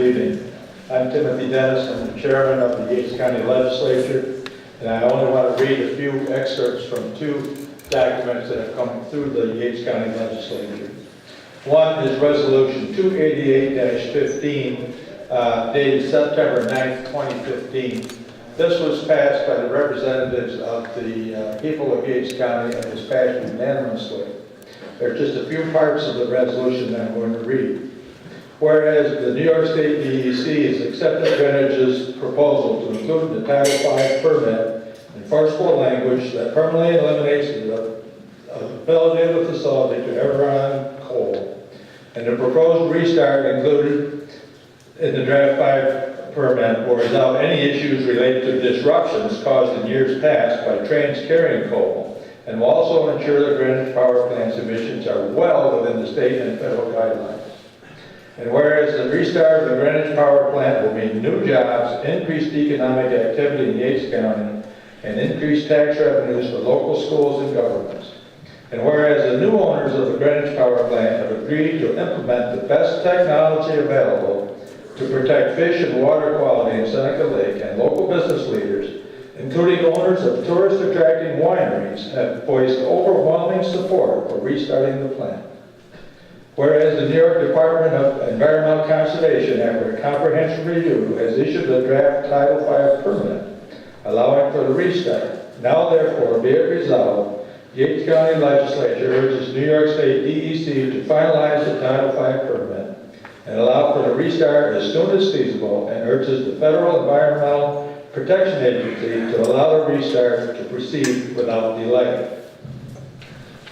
evening. I'm Timothy Dennis. I'm the chairman of the Yates County Legislature, and I only want to read a few excerpts from two documents that have come through the Yates County Legislature. One is Resolution 288-15, dated September 9th, 2015. This was passed by the representatives of the people of Yates County and was passed unanimously. There are just a few parts of the resolution that I'm going to read. Whereas the New York State DEC has accepted Greenwich's proposal to include in the Title V permit enforceable language that permanently eliminates the ability of the facility to ever run on coal, and the proposed restart included in the Draft 5 permit will resolve any issues related to disruptions caused in years past by trains carrying coal, and will also ensure that Greenwich Power Plant's emissions are well within the state and federal guidelines. And whereas the restart of the Greenwich Power Plant will mean new jobs, increased economic activity in Yates County, and increased tax revenues for local schools and governments. And whereas the new owners of the Greenwich Power Plant have agreed to implement the best technology available to protect fish and water quality in Seneca Lake, and local business leaders, including owners of tourist-attracting wineries, have voiced overwhelming support for restarting the plant. Whereas the New York Department of Environmental Conservation, after a comprehensive review, has issued a draft Title V permit allowing for the restart. Now therefore be it resolved, Yates County Legislature urges New York State DEC to finalize the Title V permit and allow for the restart as soon as feasible, and urges the Federal Environmental Protection Agency to allow the restart to proceed without delay.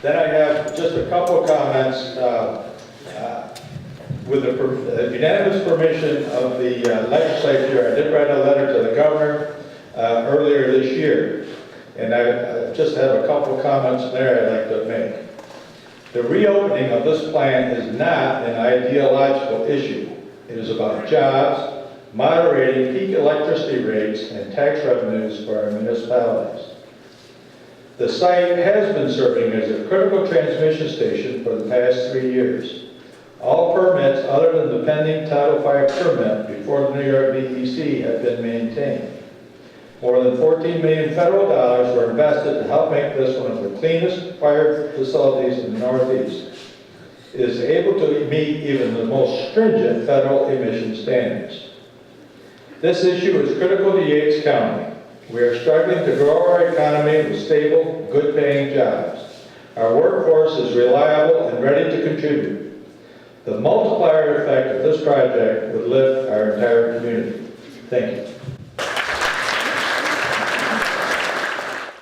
Then I have just a couple of comments. With the unanimous permission of the legislature, I did write a letter to the governor earlier this year, and I just have a couple of comments there I'd like to make. The reopening of this plant is not an ideological issue. It is about jobs, moderating peak electricity rates, and tax revenues for our municipalities. The site has been serving as a critical transmission station for the past 3 years. All permits other than the pending Title V permit before the New York DEC have been maintained. More than $14 million federal dollars were invested to help make this one of the cleanest fired facilities in the Northeast. It is able to meet even the most stringent federal emission standards. This issue is critical to Yates County. We are struggling to grow our economy with stable, good-paying jobs. Our workforce is reliable and ready to contribute. The multiplier effect of this project would lift our entire community. Thank you.